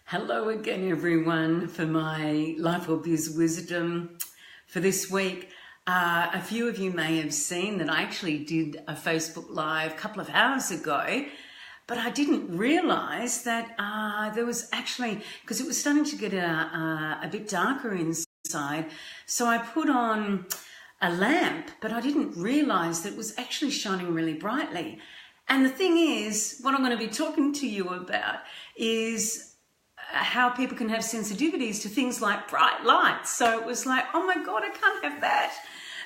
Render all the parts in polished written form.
Hello again, everyone, for my Life or Biz Wisdom for this week. A few of you may have seen that I actually did a Facebook Live a couple of hours ago, but I didn't realise that there was actually, because it was starting to get a bit darker inside, so I put on a lamp, but I didn't realise that it was actually shining really brightly. And the thing is, what I'm going to be talking to you about is how people can have sensitivities to things like bright lights. So it was like, oh my God, I can't have that.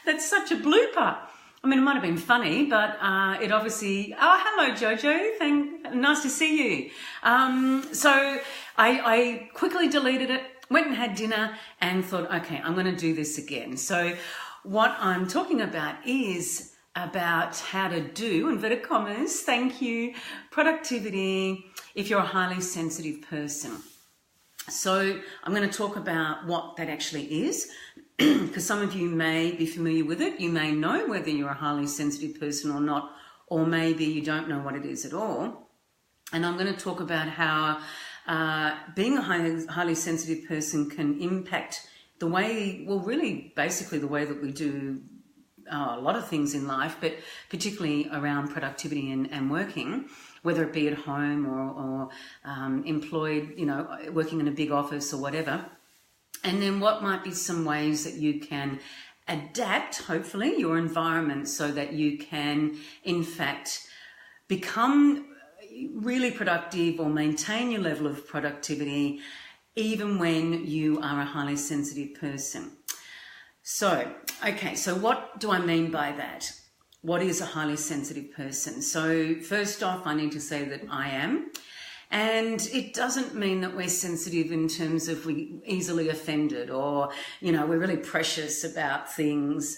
That's such a blooper. I mean, it might have been funny, but it obviously, oh, hello, Jojo. Nice to see you. So I quickly deleted it, went and had dinner and thought, okay, I'm going to do this again. So what I'm talking about is about how to do, inverted commas, thank you, productivity if you're a highly sensitive person. So I'm going to talk about what that actually is, because some of you may be familiar with it. You may know whether you're a highly sensitive person or not, or maybe you don't know what it is at all. And I'm going to talk about how being a highly sensitive person can impact the way, well, really basically the way that we do a lot of things in life, but particularly around productivity and working, whether it be at home or employed, working in a big office or whatever. And then what might be some ways that you can adapt, hopefully, your environment so that you can, in fact, become really productive or maintain your level of productivity even when you are a highly sensitive person. So, okay, so what do I mean by that? What is a highly sensitive person? So first off, I need to say that I am. And it doesn't mean that we're sensitive in terms of we easily offended or, we're really precious about things.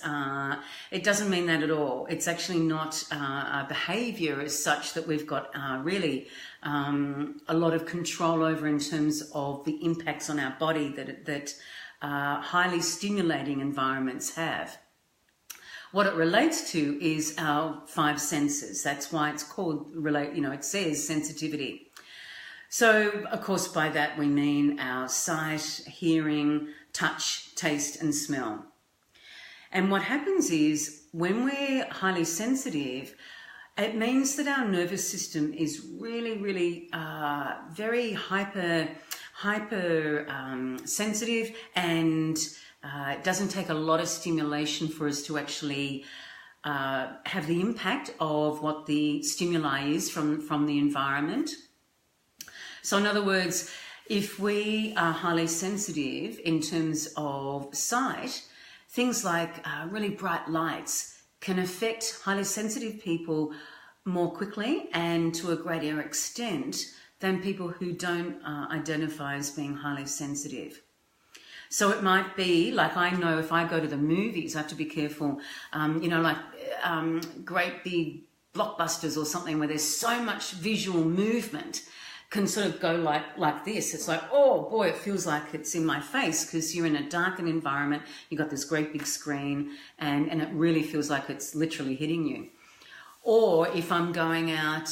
It doesn't mean that at all. It's actually not a behaviour as such that we've got really a lot of control over in terms of the impacts on our body that highly stimulating environments have. What it relates to is our five senses. That's why it's called it says sensitivity. So, of course, by that we mean our sight, hearing, touch, taste, and smell. And what happens is when we're highly sensitive, it means that our nervous system is really, really very hyper sensitive, and it doesn't take a lot of stimulation for us to actually have the impact of what the stimuli is from the environment. So in other words, if we are highly sensitive in terms of sight, things like really bright lights can affect highly sensitive people more quickly and to a greater extent than people who don't identify as being highly sensitive. So it might be, like I know if I go to the movies, I have to be careful, great big blockbusters or something where there's so much visual movement can sort of go like this. It's like, oh boy, it feels like it's in my face because you're in a darkened environment, you've got this great big screen and it really feels like it's literally hitting you. Or if I'm going out,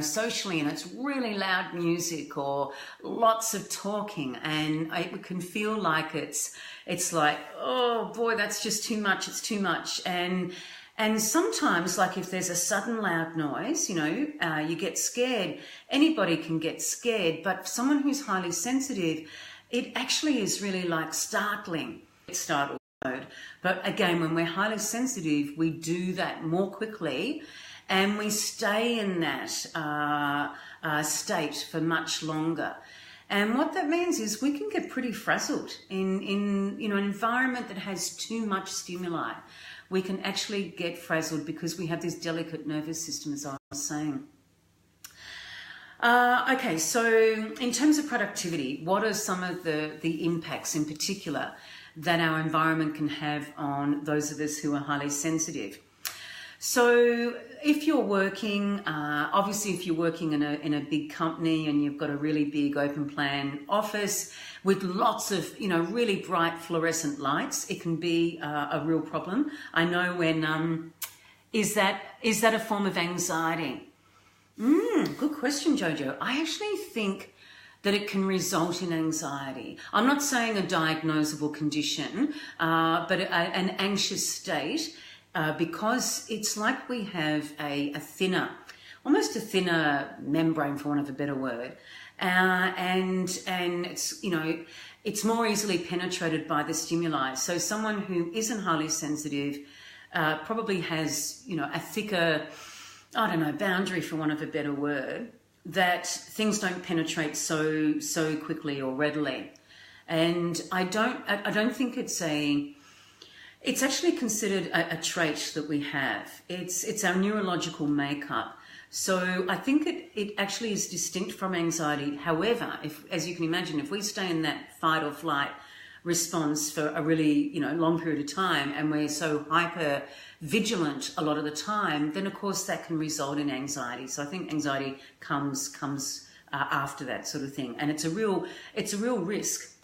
socially and it's really loud music or lots of talking and it can feel like it's like, oh boy, that's just too much, it's too much. And sometimes, like if there's a sudden loud noise, you get scared. Anybody can get scared, but for someone who's highly sensitive, it actually is really like startling. It's startled. But again, when we're highly sensitive, we do that more quickly and we stay in that state for much longer. And what that means is we can get pretty frazzled in an environment that has too much stimuli. We can actually get frazzled because we have this delicate nervous system, as I was saying. Okay, so in terms of productivity, what are some of the impacts in particular that our environment can have on those of us who are highly sensitive? So if you're working, obviously if you're working in a big company and you've got a really big open plan office with lots of, really bright fluorescent lights, it can be a real problem. I know when, is that a form of anxiety? Good question, Jojo. I actually think that it can result in anxiety. I'm not saying a diagnosable condition, but an anxious state, because it's like we have almost a thinner membrane, for want of a better word, and it's, it's more easily penetrated by the stimuli. So someone who isn't highly sensitive probably has, a thicker, boundary, for want of a better word, that things don't penetrate so quickly or readily. And I don't think it's actually considered a trait that we have. It's our neurological makeup. So I think it actually is distinct from anxiety. However, as you can imagine, if we stay in that fight or flight response for a really, long period of time, and we're so hyper vigilant a lot of the time, then of course that can result in anxiety. So I think anxiety comes after that sort of thing, and it's a real risk.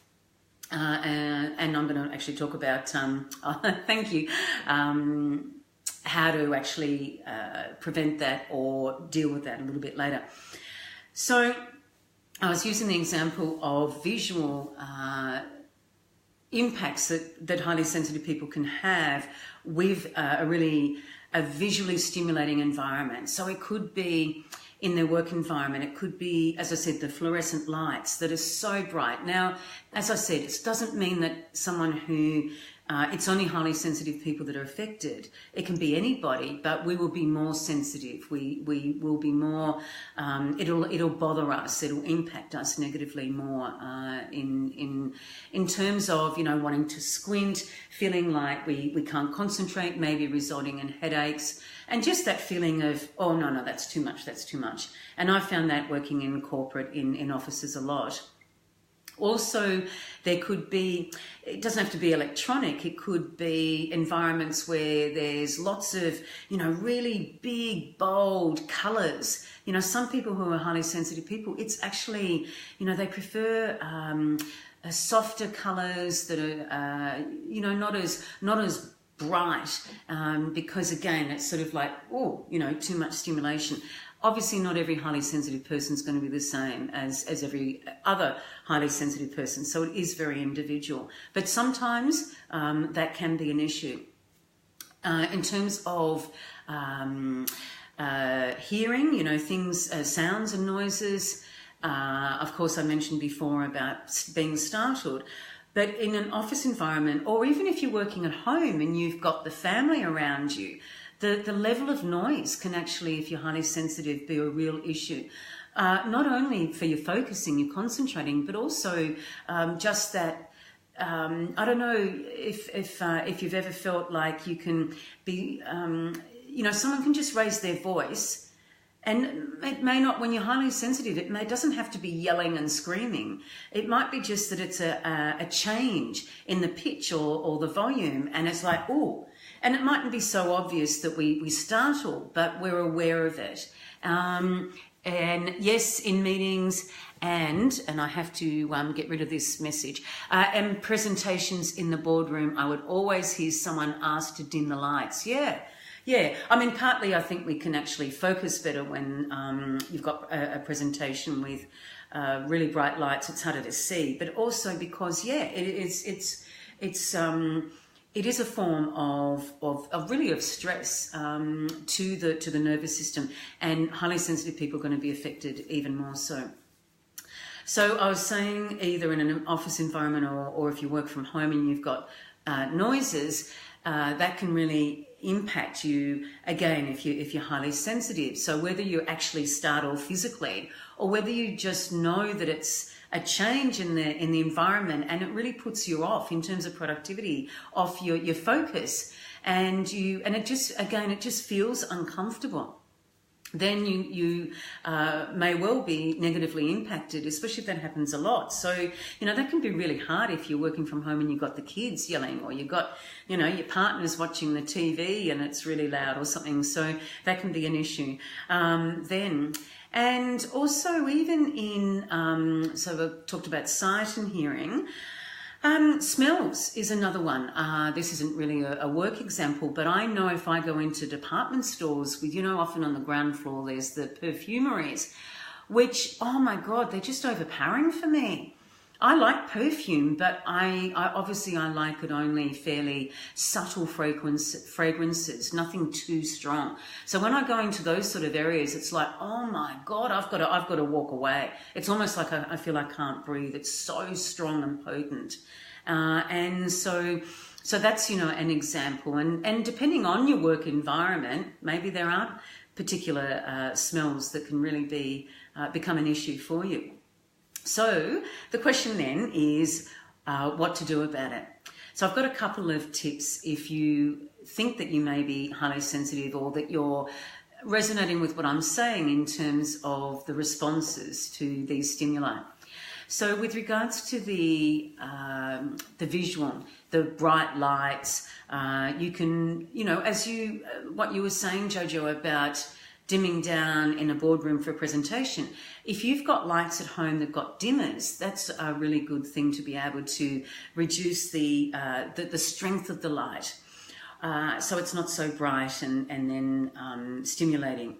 And I'm going to actually talk about thank you, how to actually prevent that or deal with that a little bit later. So I was using the example of visual impacts that highly sensitive people can have with a visually stimulating environment. So it could be in their work environment. It could be, as I said, the fluorescent lights that are so bright. Now, as I said, it doesn't mean that someone who it's only highly sensitive people that are affected. It can be anybody, but we will be more sensitive. We will be more. It'll bother us. It'll impact us negatively more in terms of wanting to squint, feeling like we can't concentrate, maybe resulting in headaches, and just that feeling of, oh no, that's too much. That's too much. And I found that working in corporate in offices a lot. Also, there could be, it doesn't have to be electronic, it could be environments where there's lots of, really big, bold colours. Some people who are highly sensitive people, it's actually, they prefer softer colours that are, not as bright, because again, it's sort of like, too much stimulation. Obviously, not every highly sensitive person is going to be the same as every other highly sensitive person, so it is very individual. But sometimes that can be an issue. In terms of hearing, things, sounds and noises. Of course, I mentioned before about being startled. But in an office environment, or even if you're working at home and you've got the family around you, the level of noise can actually, if you're highly sensitive, be a real issue. Not only for your focusing, your concentrating, but also just that. I don't know if you've ever felt like you can be, someone can just raise their voice, and it may not. When you're highly sensitive, it doesn't have to be yelling and screaming. It might be just that it's a change in the pitch or the volume, and it's like, oh. And it mightn't be so obvious that we startle, but we're aware of it. And yes, in meetings and I have to get rid of this message, and presentations in the boardroom, I would always hear someone ask to dim the lights. Yeah. I mean, partly I think we can actually focus better when you've got a presentation with really bright lights. It's harder to see, but also because, it is a form of stress to the nervous system, and highly sensitive people are going to be affected even more so. So I was saying, either in an office environment or if you work from home and you've got noises, that can really impact you again if you're highly sensitive. So whether you're actually startled physically or whether you just know that it's a change in the environment, and it really puts you off in terms of productivity, off your focus, and it just feels uncomfortable. Then you may well be negatively impacted, especially if that happens a lot. So, that can be really hard if you're working from home and you've got the kids yelling, or you've got, your partner's watching the TV and it's really loud or something. So that can be an issue then. And also even in, so we've talked about sight and hearing. Smells is another one. This isn't really a work example, but I know if I go into department stores with, often on the ground floor there's the perfumeries. which, oh my God, they're just overpowering for me. I like perfume, but I obviously I like it only fairly subtle fragrances, nothing too strong. So when I go into those sort of areas, it's like, oh my God, I've got to walk away. It's almost like I feel I can't breathe. It's so strong and potent, and so that's, you know, an example. And depending on your work environment, maybe there aren't particular smells that can really become an issue for you. So the question then is what to do about it. So I've got a couple of tips if you think that you may be highly sensitive or that you're resonating with what I'm saying in terms of the responses to these stimuli. So with regards to the visual, the bright lights, you can, you know, as what you were saying, Jojo, about dimming down in a boardroom for a presentation. If you've got lights at home that got dimmers, that's a really good thing to be able to reduce the strength of the light, so it's not so bright and then stimulating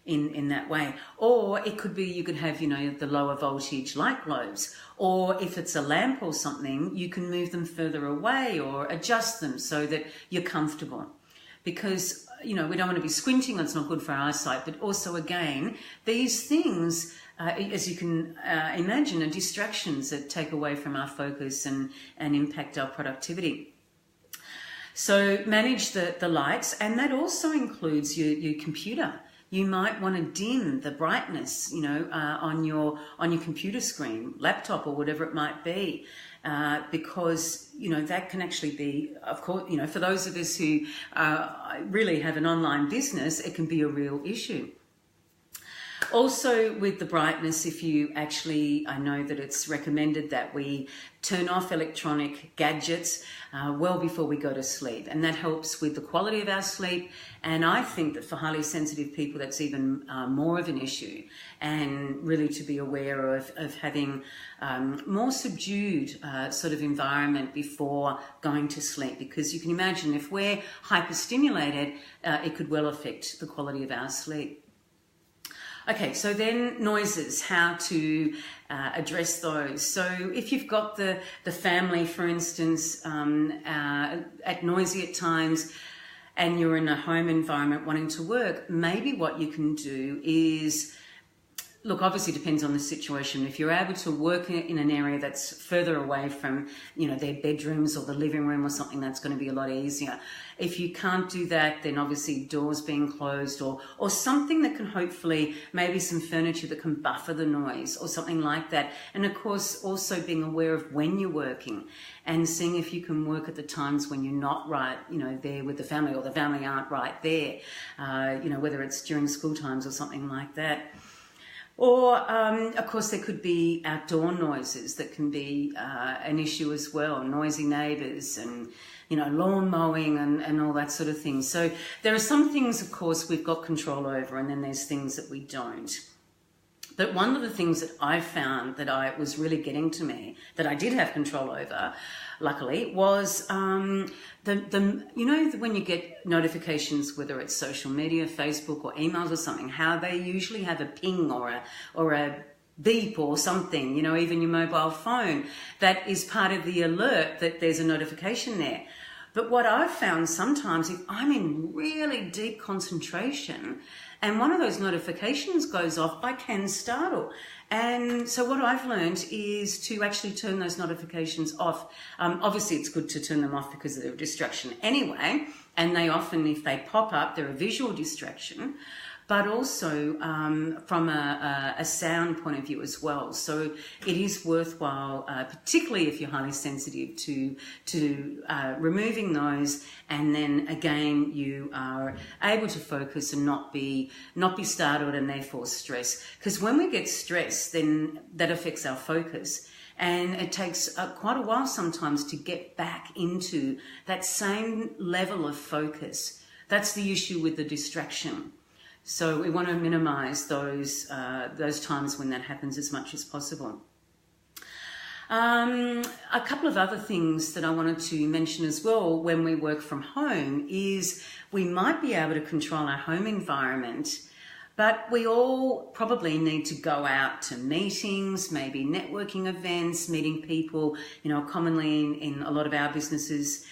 in that way. Or it could be you could have, you know, the lower voltage light globes, or if it's a lamp or something, you can move them further away or adjust them so that you're comfortable. Because, you know, we don't want to be squinting, it's not good for our eyesight, but also, again, these things, as you can imagine, are distractions that take away from our focus and impact our productivity. So manage the lights, and that also includes your computer. You might want to dim the brightness, you know, on your computer screen, laptop, or whatever it might be. Because, you know, that can actually be, of course, you know, for those of us who really have an online business, it can be a real issue. Also, with the brightness, if you actually, I know that it's recommended that we turn off electronic gadgets well before we go to sleep, and that helps with the quality of our sleep. And I think that for highly sensitive people, that's even more of an issue, and really to be aware of having more subdued sort of environment before going to sleep, because you can imagine if we're hyperstimulated, it could well affect the quality of our sleep. Okay, so then noises, how to address those. So if you've got the family, for instance, at noisy at times, and you're in a home environment wanting to work, maybe what you can do is, look, obviously depends on the situation. If you're able to work in an area that's further away from, you know, their bedrooms or the living room or something, that's going to be a lot easier. If you can't do that, then obviously doors being closed or something that can hopefully, maybe some furniture that can buffer the noise or something like that. And of course, also being aware of when you're working and seeing if you can work at the times when you're not right, you know, there with the family, or the family aren't right there, you know, whether it's during school times or something like that. Or, of course, there could be outdoor noises that can be an issue as well, noisy neighbours and, you know, lawn mowing and all that sort of thing. So there are some things, of course, we've got control over, and then there's things that we don't. But one of the things that I found that I was really getting to me, that I did have control over, luckily, was you know, when you get notifications, whether it's social media, Facebook or emails or something, how they usually have a ping or a beep or something, you know, even your mobile phone, that is part of the alert that there's a notification there. But what I've found sometimes, if I'm in really deep concentration and one of those notifications goes off, I can startle. And so what I've learned is to actually turn those notifications off. Obviously, it's good to turn them off because they're a distraction anyway. And they often, if they pop up, they're a visual distraction, but also from a sound point of view as well. So it is worthwhile, particularly if you're highly sensitive, to removing those, and then again you are able to focus and not be startled and therefore stressed. Because when we get stressed, then that affects our focus. And it takes quite a while sometimes to get back into that same level of focus. That's the issue with the distraction. So we want to minimise those times when that happens as much as possible. A couple of other things that I wanted to mention as well when we work from home is we might be able to control our home environment But we all probably need to go out to meetings, maybe networking events, meeting people. You know, commonly in a lot of our businesses,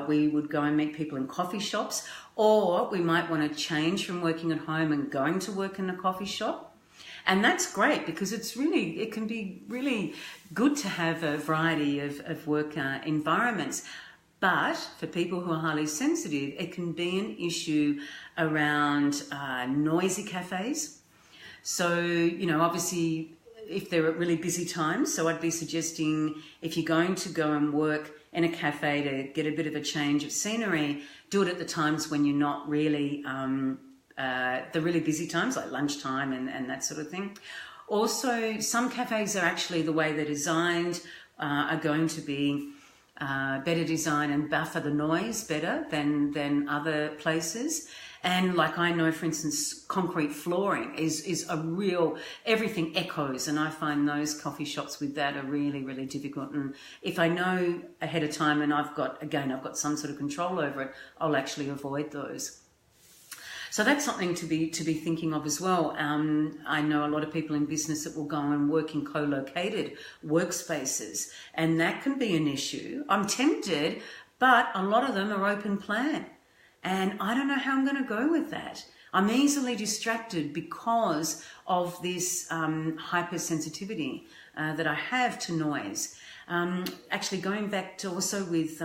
we would go and meet people in coffee shops, or we might want to change from working at home and going to work in a coffee shop. And that's great because it can be really good to have a variety of work environments. But for people who are highly sensitive, it can be an issue around noisy cafes. So, you know, obviously, if they're at really busy times, so I'd be suggesting if you're going to go and work in a cafe to get a bit of a change of scenery, do it at the times when you're not really, the really busy times, like lunchtime and that sort of thing. Also, some cafes are actually, the way they're designed, are going to be better design and buffer the noise better than other places. And like I know, for instance, concrete flooring is a real, everything echoes, and I find those coffee shops with that are really, really difficult. And if I know ahead of time and I've got some sort of control over it, I'll actually avoid those. So that's something to be thinking of as well. I know a lot of people in business that will go and work in co-located workspaces, and that can be an issue. I'm tempted, but a lot of them are open plan, and I don't know how I'm going to go with that. I'm easily distracted because of this hypersensitivity that I have to noise. Actually, going back to also with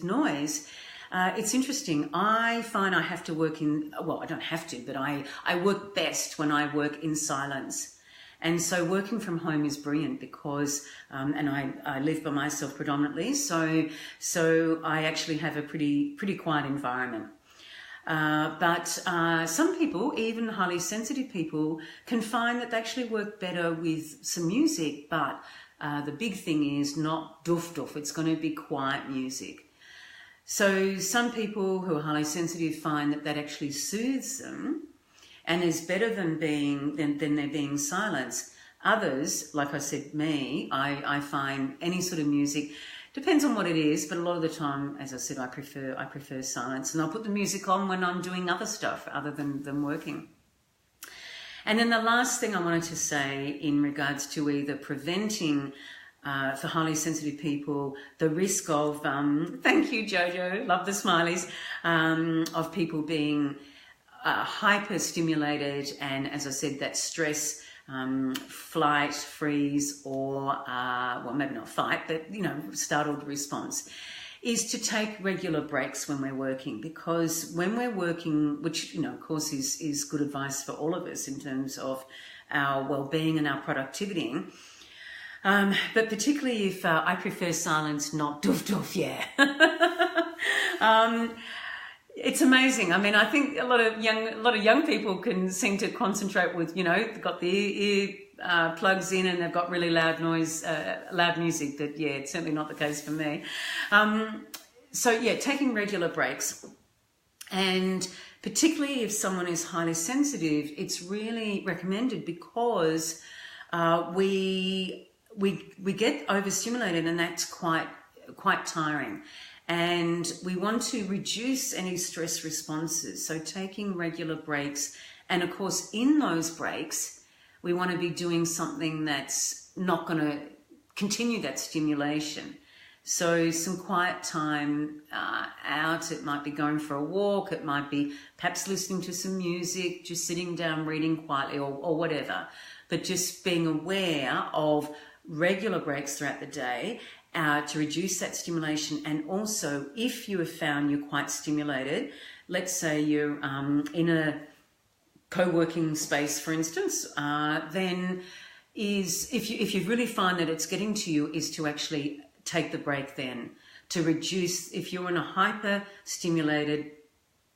noise. It's interesting. I find I have to work I don't have to, but I work best when I work in silence. And so working from home is brilliant because, and I live by myself predominantly, so I actually have a pretty quiet environment. But some people, even highly sensitive people, can find that they actually work better with some music, but the big thing is not doof. It's going to be quiet music. So some people who are highly sensitive find that actually soothes them and is better than there being silence. Others, like I said, I find any sort of music, depends on what it is, but a lot of the time, as I said, I prefer silence, and I'll put the music on when I'm doing other stuff other than working. And then the last thing I wanted to say in regards to either preventing for highly sensitive people, the risk of, thank you, Jojo, love the smileys, of people being hyper-stimulated and, as I said, that stress, flight, freeze, or, well, maybe not fight, but, you know, startled response, is to take regular breaks when we're working. Because when we're working, which, you know, of course is good advice for all of us in terms of our well-being and our productivity, but particularly if I prefer silence, not doof, yeah. It's amazing. I mean, I think a lot of young people can seem to concentrate with, you know, they've got the ear plugs in and they've got really loud music. That, yeah, it's certainly not the case for me. So yeah, taking regular breaks, and particularly if someone is highly sensitive, it's really recommended because we get overstimulated, and that's quite tiring. And we want to reduce any stress responses. So taking regular breaks, and of course in those breaks, we want to be doing something that's not going to continue that stimulation. So some quiet time out, it might be going for a walk, it might be perhaps listening to some music, just sitting down, reading quietly, or whatever. But just being aware of regular breaks throughout the day to reduce that stimulation. And also, if you have found you're quite stimulated, let's say you're in a co-working space, for instance, then if you really find that it's getting to you, is to actually take the break then, to reduce, if you're in a hyper-stimulated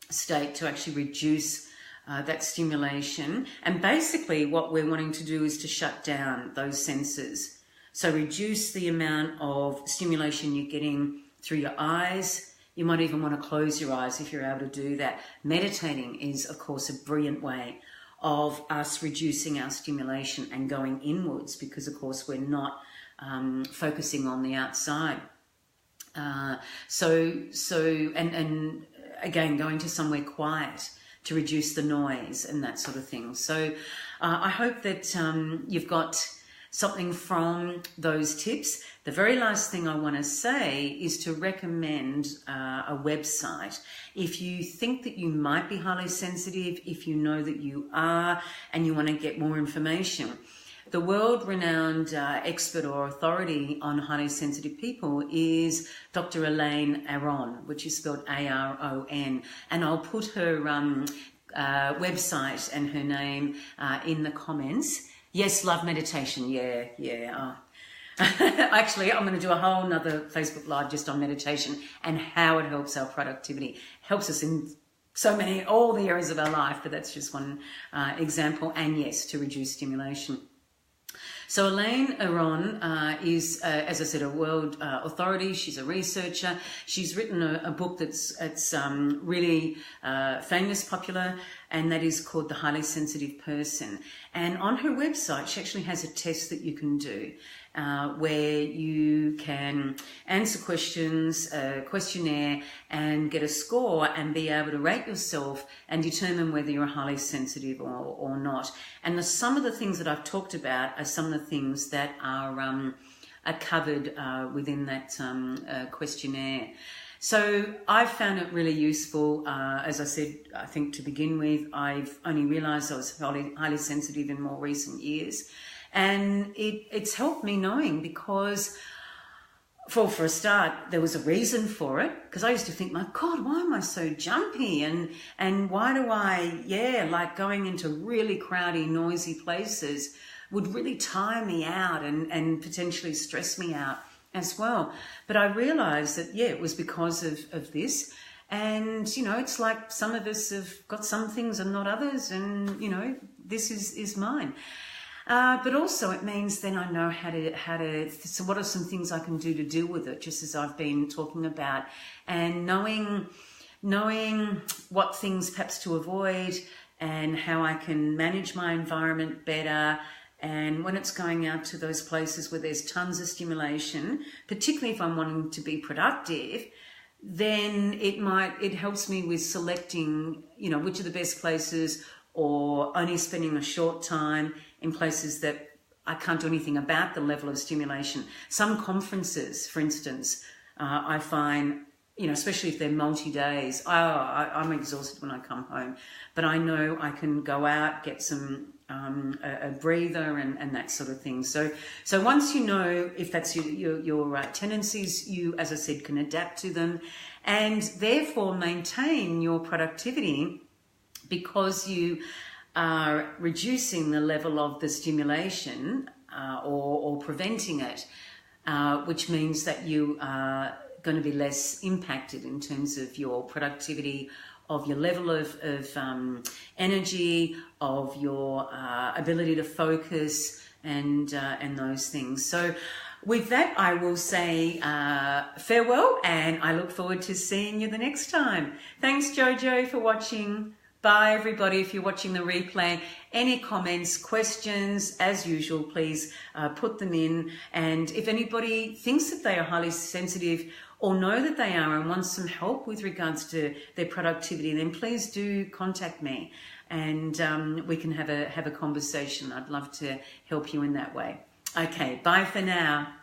state, to actually reduce that stimulation. And basically what we're wanting to do is to shut down those senses. So reduce the amount of stimulation you're getting through your eyes. You might even want to close your eyes if you're able to do that. Meditating is, of course, a brilliant way of us reducing our stimulation and going inwards, because, of course, we're not focusing on the outside. So again, going to somewhere quiet. to reduce the noise and that sort of thing. So I hope that you've got something from those tips. The very last thing I want to say is to recommend a website. If you think that you might be highly sensitive, if you know that you are and you want to get more information, the world-renowned expert or authority on highly sensitive people is Dr. Elaine Aron, which is spelled A-R-O-N. And I'll put her website and her name in the comments. Yes, love meditation. Yeah. Actually, I'm going to do a whole nother Facebook Live just on meditation and how it helps our productivity. Helps us in all the areas of our life, but that's just one example. And yes, to reduce stimulation. So Elaine Aron is, as I said, a world authority. She's a researcher. She's written a book that's really famous, popular, and that is called The Highly Sensitive Person. And on her website, she actually has a test that you can do where you can answer questions, a questionnaire, and get a score and be able to rate yourself and determine whether you're highly sensitive or not. And some of the things that I've talked about are some of the things that are covered within that questionnaire. So I've found it really useful. As I said, I think to begin with, I've only realised I was highly sensitive in more recent years. And it's helped me knowing because, for a start, there was a reason for it. Because I used to think, my God, why am I so jumpy? And why do I, like going into really crowdy, noisy places would really tire me out and potentially stress me out as well. But I realised that, it was because of this. And, it's like some of us have got some things and not others. And, this is mine. But also it means then I know so what are some things I can do to deal with it, just as I've been talking about, and knowing what things perhaps to avoid and how I can manage my environment better. And when it's going out to those places where there's tons of stimulation, particularly if I'm wanting to be productive, then it helps me with selecting, which are the best places, or only spending a short time in places that I can't do anything about the level of stimulation. Some conferences, for instance, I find, especially if they're multi-days, I'm exhausted when I come home. But I know I can go out, get some a breather and that sort of thing. So once you know if that's your tendencies, you, as I said, can adapt to them and therefore maintain your productivity because you are reducing the level of the stimulation or preventing it, which means that you are going to be less impacted in terms of your productivity, of your level of energy, of your ability to focus and those things. So with that, I will say farewell, and I look forward to seeing you the next time. Thanks, Jojo, for watching. Bye, everybody. If you're watching the replay, any comments, questions, as usual, please put them in. And if anybody thinks that they are highly sensitive or know that they are and want some help with regards to their productivity, then please do contact me and we can have a conversation. I'd love to help you in that way. Okay, bye for now.